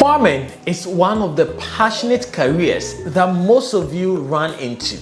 Farming is one of the passionate careers that most of you run into.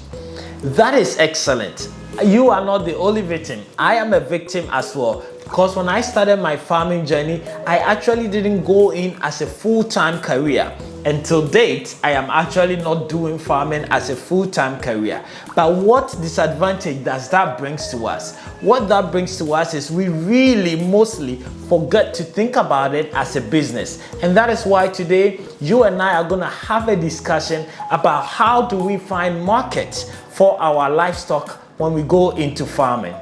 That is excellent. You are not the only victim. I am a victim as well, because when I started my farming journey, I actually didn't go in as a full-time career. Until date, I am actually not doing farming as a full-time career. But what disadvantage does that bring to us? What that brings to us is we really mostly forget to think about it as a business. And that is why today, you and I are gonna have a discussion about how do we find markets for our livestock when we go into farming.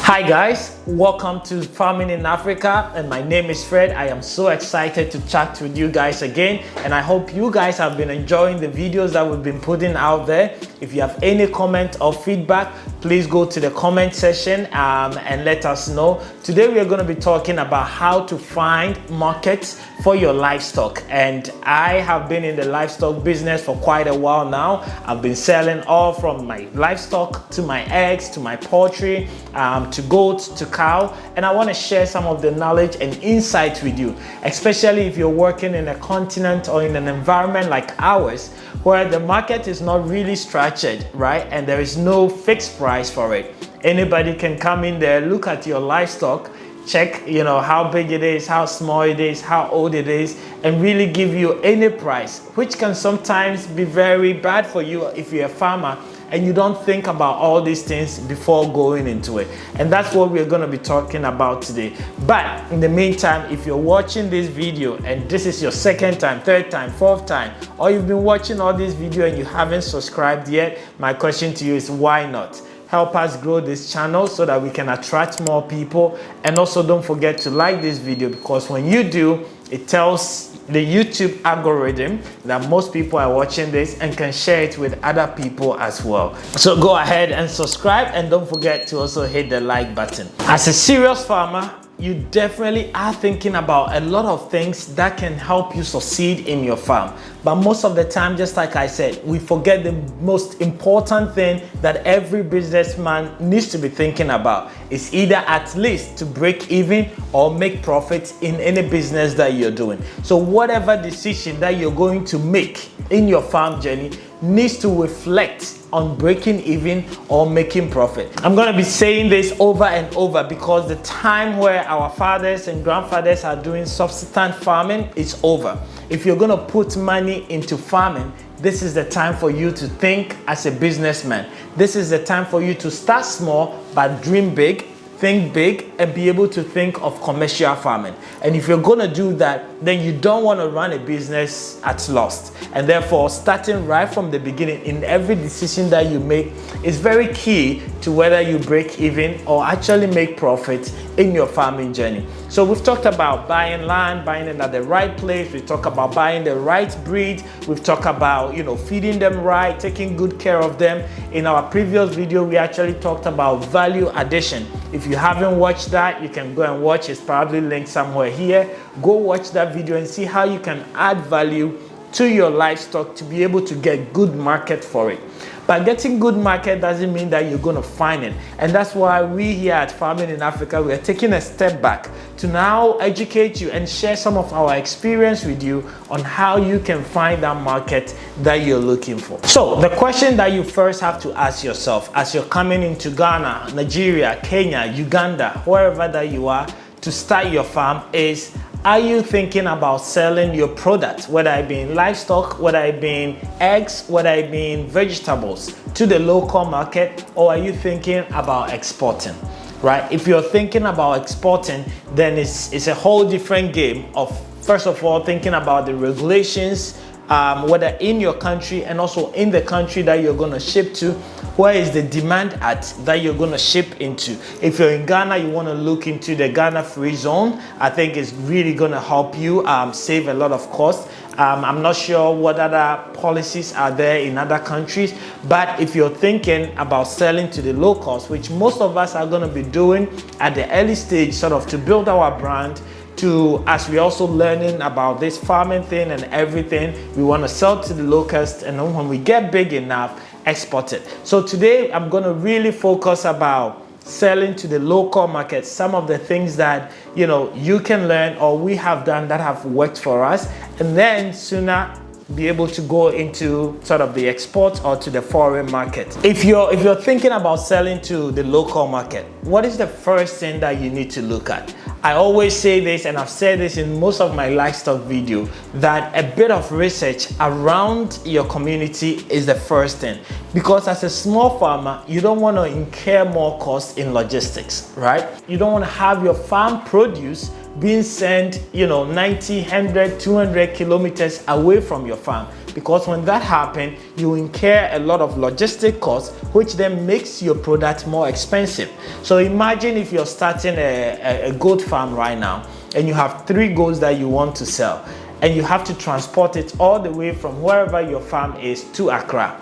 Hi guys, welcome to Farming in Africa, and my name is Fred. I am so excited to chat with you guys again, and I hope you guys have been enjoying the videos that we've been putting out there. If you have any comment or feedback, please go to the comment section and let us know. Today we are going to be talking about how to find markets for your livestock, and I have been in the livestock business for quite a while now. I've been selling all from my livestock to my eggs to my poultry to goats to cow, and I want to share some of the knowledge and insight with you, especially if you're working in a continent or in an environment like ours where the market is not really structured, right? And there is no fixed price for it. Anybody can come in there, look at your livestock, check how big it is, how small it is, how old it is, and really give you any price, which can sometimes be very bad for you if you're a farmer and you don't think about all these things before going into it. And that's what we're going to be talking about today. But in the meantime, if you're watching this video and this is your second time, third time, fourth time, or you've been watching all this video and you haven't subscribed yet, my question to you is why not? Help us grow this channel so that we can attract more people. And also don't forget to like this video, because when you do, it tells the YouTube algorithm that most people are watching this and can share it with other people as well. So go ahead and subscribe, and don't forget to also hit the like button. As a serious farmer, you definitely are thinking about a lot of things that can help you succeed in your farm. But most of the time, just like I said, we forget the most important thing that every businessman needs to be thinking about. Is either at least to break even or make profits in any business that you're doing. So whatever decision that you're going to make in your farm journey needs to reflect on breaking even or making profit. I'm going to be saying this over and over because the time where our fathers and grandfathers are doing subsistence farming is over. If you're going to put money into farming, this is the time for you to think as a businessman. This is the time for you to start small but dream big, think big, and be able to think of commercial farming. And if you're going to do that, then you don't want to run a business at loss. And therefore, starting right from the beginning in every decision that you make is very key to whether you break even or actually make profit in your farming journey. So we've talked about buying land, buying it at the right place. We talk about buying the right breed. We've talked about, feeding them right, taking good care of them. In our previous video, we actually talked about value addition. If you haven't watched that, you can go and watch. It's probably linked somewhere here. Go watch that video and see how you can add value to your livestock to be able to get good market for it. But getting good market doesn't mean that you're going to find it. And that's why we here at Farming in Africa, we are taking a step back to now educate you and share some of our experience with you on how you can find that market that you're looking for. So the question that you first have to ask yourself as you're coming into Ghana, Nigeria, Kenya, Uganda, wherever that you are to start your farm is, are you thinking about selling your product, whether it be in livestock, whether it be in eggs, whether it be in vegetables, to the local market, or are you thinking about exporting, right? If you're thinking about exporting, then it's a whole different game of, first of all, thinking about the regulations, whether in your country and also in the country that you're going to ship to, where is the demand at that you're going to ship into. If you're in Ghana, you want to look into the Ghana free zone. I think it's really going to help you save a lot of cost. I'm not sure what other policies are there in other countries, but if you're thinking about selling to the locals, which most of us are going to be doing at the early stage, sort of to build our brand, as we're also learning about this farming thing and everything, we want to sell to the locusts, and then when we get big enough, export it. So today I'm going to really focus about selling to the local market, some of the things that you can learn or we have done that have worked for us, and then sooner be able to go into sort of the export or to the foreign market. If you're thinking about selling to the local market, what is the first thing that you need to look at? I always say this, and I've said this in most of my livestock video, that a bit of research around your community is the first thing, because as a small farmer, you don't want to incur more costs in logistics, right? You don't want to have your farm produce being sent 90, 100, 200 kilometers away from your farm, because when that happens, you incur a lot of logistic costs, which then makes your product more expensive. So imagine if you're starting a goat farm right now and you have 3 goats that you want to sell, and you have to transport it all the way from wherever your farm is to Accra.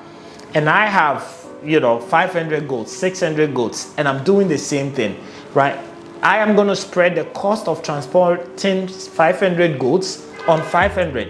And I have 500 goats, 600 goats, and I'm doing the same thing, right? I am going to spread the cost of transporting 500 goats on 500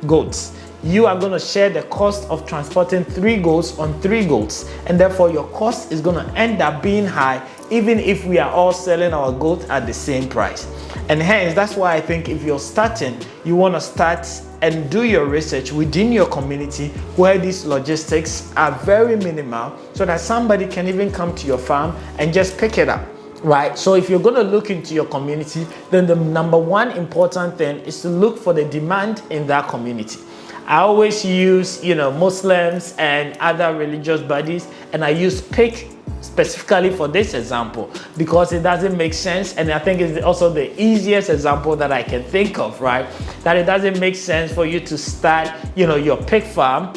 goats. You are going to share the cost of transporting 3 goats on 3 goats, and therefore your cost is going to end up being high, even if we are all selling our goats at the same price. And hence, that's why I think if you're starting, you want to start and do your research within your community where these logistics are very minimal, so that somebody can even come to your farm and just pick it up. Right, so if you're going to look into your community, then the number one important thing is to look for the demand in that community. I always use Muslims and other religious bodies, and I use pig specifically for this example because it doesn't make sense, and I think it's also the easiest example that I can think of, right? That it doesn't make sense for you to start your pig farm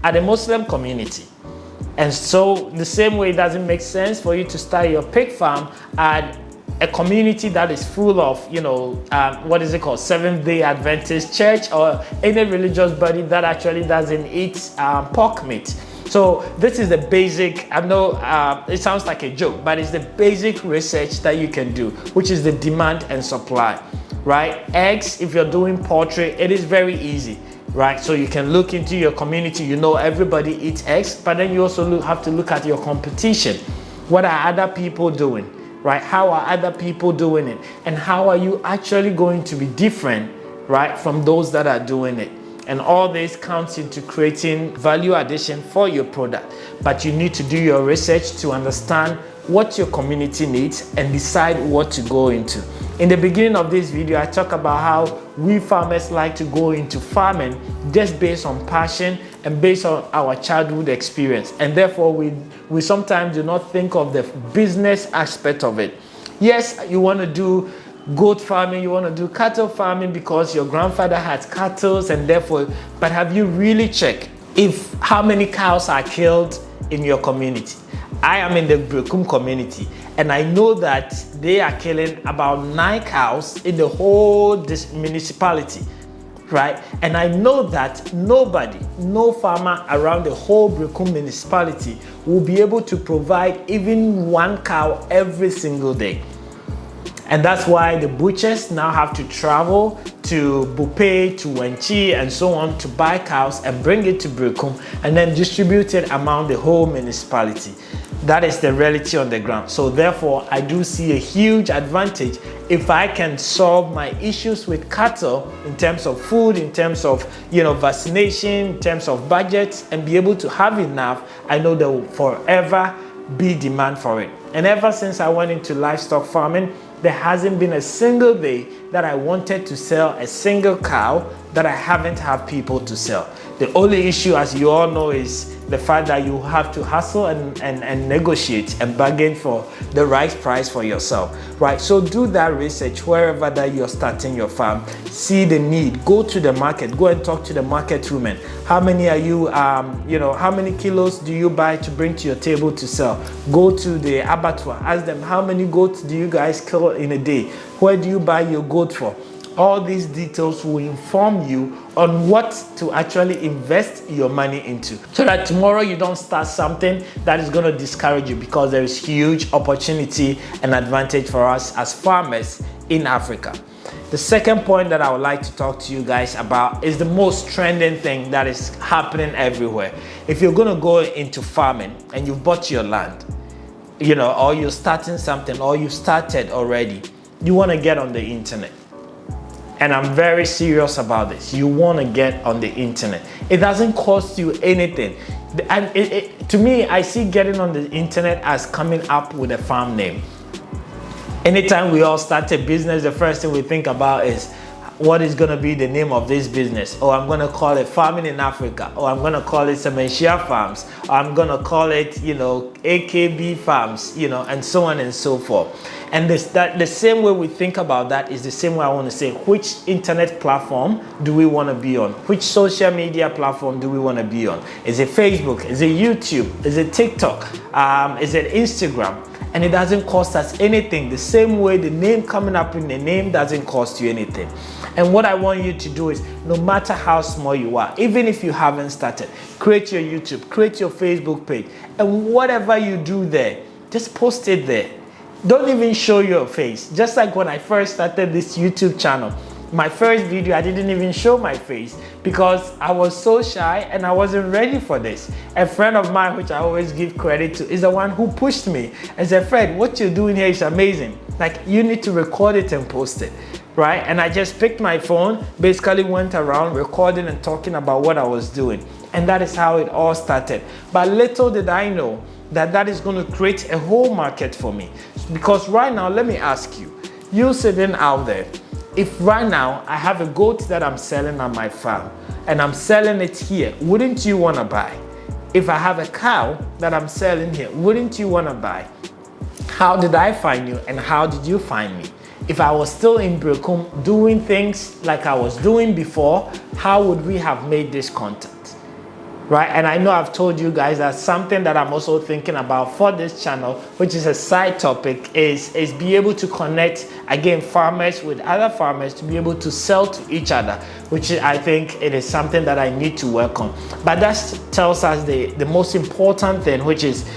at a Muslim community. And so the same way, it doesn't make sense for you to start your pig farm at a community that is full of, Seventh-day Adventist church or any religious body that actually doesn't eat pork meat. So this is the basic, I know it sounds like a joke, but it's the basic research that you can do, which is the demand and supply, right? Eggs, if you're doing poultry, it is very easy. Right, so you can look into your community, everybody eats eggs, but then you also have to look at your competition. What are other people doing, right? How are other people doing it? And how are you actually going to be different, right, from those that are doing it? And all this counts into creating value addition for your product. But you need to do your research to understand what your community needs and decide what to go into. In the beginning of this video, I talk about how we farmers like to go into farming just based on passion and based on our childhood experience. And therefore, we sometimes do not think of the business aspect of it. Yes, you want to do goat farming, you want to do cattle farming because your grandfather had cattle, and therefore, but have you really checked how many cows are killed in your community? I am in the Brekum community, and I know that they are killing about 9 cows in the whole municipality, right? And I know that no farmer around the whole Brekum municipality will be able to provide even 1 cow every single day. And that's why the butchers now have to travel to Bupe, to Wenchi, and so on to buy cows and bring it to Brekum and then distribute it among the whole municipality. That is the reality on the ground. So therefore, I do see a huge advantage if I can solve my issues with cattle in terms of food, in terms of vaccination, in terms of budgets, and be able to have enough. I know there will forever be demand for it. And ever since I went into livestock farming, there hasn't been a single day that I wanted to sell a single cow that I haven't had people to sell. The only issue, as you all know, is the fact that you have to hustle and negotiate and bargain for the right price for yourself, right? So do that research wherever that you're starting your farm. See the need. Go to the market. Go and talk to the market women. How many are you, how many kilos do you buy to bring to your table to sell? Go to the abattoir. Ask them, how many goats do you guys kill in a day? Where do you buy your goat for? All these details will inform you on what to actually invest your money into, so that tomorrow you don't start something that is going to discourage you, because there is huge opportunity and advantage for us as farmers in Africa. The second point that I would like to talk to you guys about is the most trending thing that is happening everywhere. If you're going to go into farming and you've bought your land, you know, or you're starting something, or you started already, you want to get on the internet. And I'm very serious about this. You want to get on the internet. It doesn't cost you anything. And to me, I see getting on the internet as coming up with a farm name. Anytime we all start a business, the first thing we think about is, what is going to be the name of this business? Or I'm going to call it Farming in Africa, or I'm going to call it Sementia Farms, or I'm going to call it, you know, AKB Farms, you know, and so on and so forth. And the same way we think about that is the same way I want to say, which internet platform do we want to be on? Which social media platform do we want to be on? Is it Facebook? Is it YouTube? Is it TikTok? Is it Instagram? And it doesn't cost us anything. The same way the name coming up in the name doesn't cost you anything. And what I want you to do is, no matter how small you are, even if you haven't started, create your YouTube, create your Facebook page, and whatever you do there, just post it there. Don't even show your face. Just like when I first started this YouTube channel, my first video, I didn't even show my face because I was so shy and I wasn't ready for this. A friend of mine, which I always give credit to, is the one who pushed me and said, Fred, what you're doing here is amazing. Like, you need to record it and post it, right? And I just picked my phone, basically went around recording and talking about what I was doing. And that is how it all started. But little did I know that that is going to create a whole market for me. Because right now, let me ask you, you sitting out there, if right now I have a goat that I'm selling on my farm and I'm selling it here, wouldn't you want to buy? If I have a cow that I'm selling here, wouldn't you want to buy? How did I find you and how did you find me? If I was still in Brekum doing things like I was doing before, how would we have made this contact? Right? And I know I've told you guys that something that I'm also thinking about for this channel, which is a side topic, is be able to connect, again, farmers with other farmers to be able to sell to each other, which I think it is something that I need to work on. But that tells us the most important thing, which is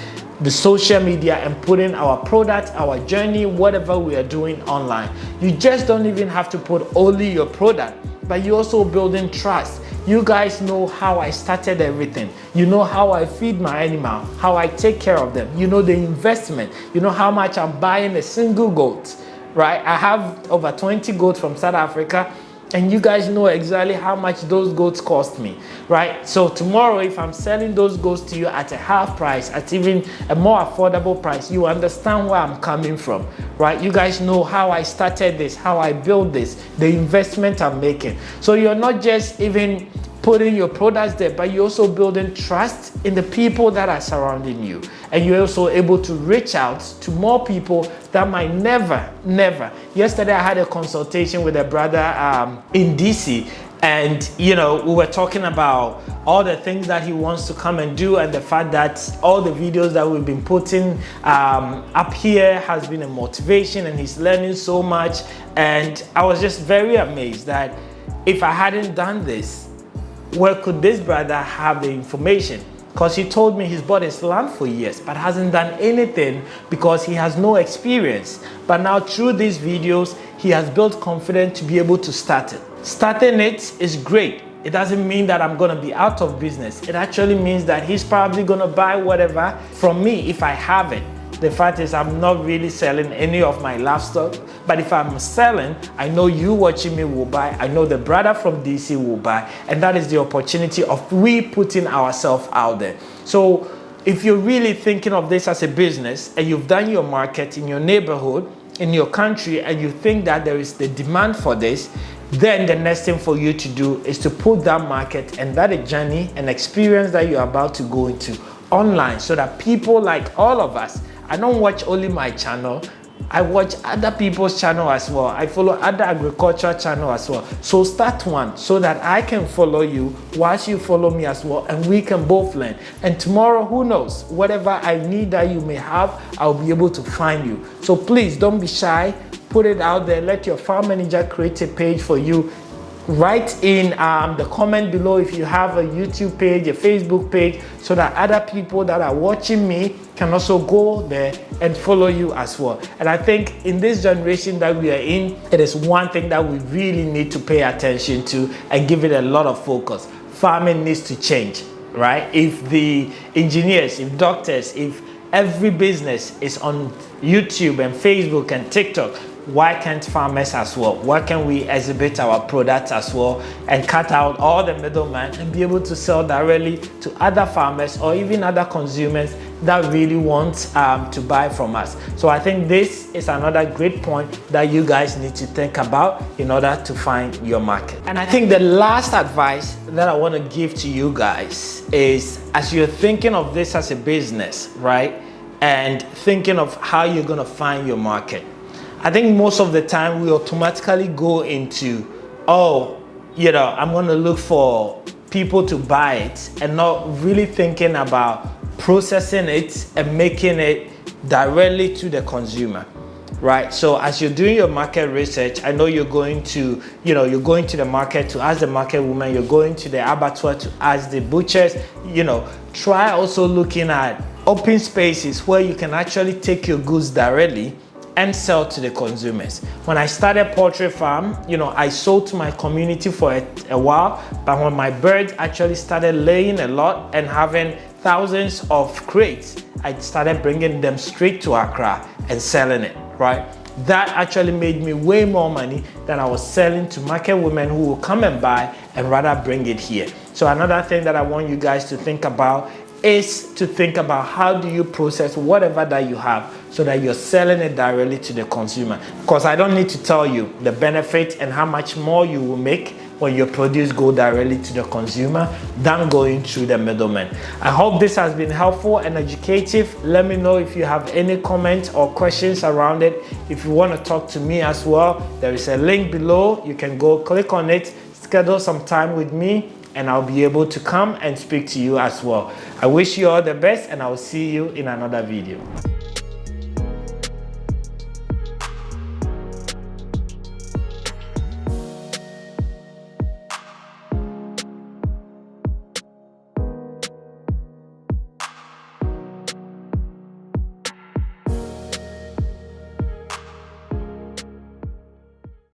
the social media and putting our product, our journey, whatever we are doing online. You just don't even have to put only your product, but you're also building trust. You guys know how I started everything. You know how I feed my animal, how I take care of them. You know the investment. You know how much I'm buying a single goat, right? I have over 20 goats from South Africa, and you guys know exactly how much those goats cost me, right? So tomorrow, if I'm selling those goats to you at a half price, at even a more affordable price, you understand where I'm coming from, right? You guys know how I started this, how I built this, the investment I'm making. So you're not just even putting your products there, but you're also building trust in the people that are surrounding you. And you're also able to reach out to more people that might never. Yesterday, I had a consultation with a brother in DC, and you know, we were talking about all the things that he wants to come and do, and the fact that all the videos that we've been putting up here has been a motivation, and he's learning so much. And I was just very amazed that if I hadn't done this, where could this brother have the information? Because he told me he's bought his land for years but hasn't done anything because he has no experience. But now through these videos, he has built confidence to be able to start it. Starting it is great. It doesn't mean that I'm going to be out of business. It actually means that he's probably going to buy whatever from me if I have it. The fact is, I'm not really selling any of my livestock, but if I'm selling, I know you watching me will buy, I know the brother from DC will buy, and that is the opportunity of we putting ourselves out there. So if you're really thinking of this as a business and you've done your market in your neighborhood, in your country, and you think that there is the demand for this, then the next thing for you to do is to put that market and that journey and experience that you're about to go into online, so that people like all of us, I don't watch only my channel, I watch other people's channel as well. I follow other agriculture channel as well. So start one so that I can follow you whilst you follow me as well, and we can both learn. And tomorrow, who knows, whatever I need that you may have, I'll be able to find you. So please don't be shy. Put it out there. Let your farm manager create a page for you. write in the comment below if you have a YouTube page, a Facebook page, so that other people that are watching me can also go there and follow you as well. And I think in this generation that we are in, it is one thing that we really need to pay attention to and give it a lot of focus. Farming needs to change, right? If the engineers, if doctors, if every business is on YouTube and Facebook and TikTok, why can't farmers as well? Why can't we exhibit our products as well and cut out all the middlemen and be able to sell directly to other farmers or even other consumers that really want to buy from us? So I think this is another great point that you guys need to think about in order to find your market. And I think the last advice that I want to give to you guys is, as you're thinking of this as a business, right, and thinking of how you're going to find your market, I think most of the time we automatically go into, oh, you know, I'm going to look for people to buy it, and not really thinking about processing it and making it directly to the consumer, right? So as you're doing your market research, I know you're going to, you're going to the market to ask the market woman, you're going to the abattoir to ask the butchers, try also looking at open spaces where you can actually take your goods directly and sell to the consumers. When I started poultry farm, I sold to my community for a while, but when my birds actually started laying a lot and having thousands of crates, I started bringing them straight to Accra and selling it, right? That actually made me way more money than I was selling to market women who will come and buy and rather bring it here. So another thing that I want you guys to think about is to think about how do you process whatever that you have so that you're selling it directly to the consumer. Because I don't need to tell you the benefit and how much more you will make when your produce go directly to the consumer than going through the middleman. I hope this has been helpful and educative. Let me know if you have any comments or questions around it. If you want to talk to me as well, there is a link below. You can go click on it, schedule some time with me, and I'll be able to come and speak to you as well. I wish you all the best, and I will see you in another video.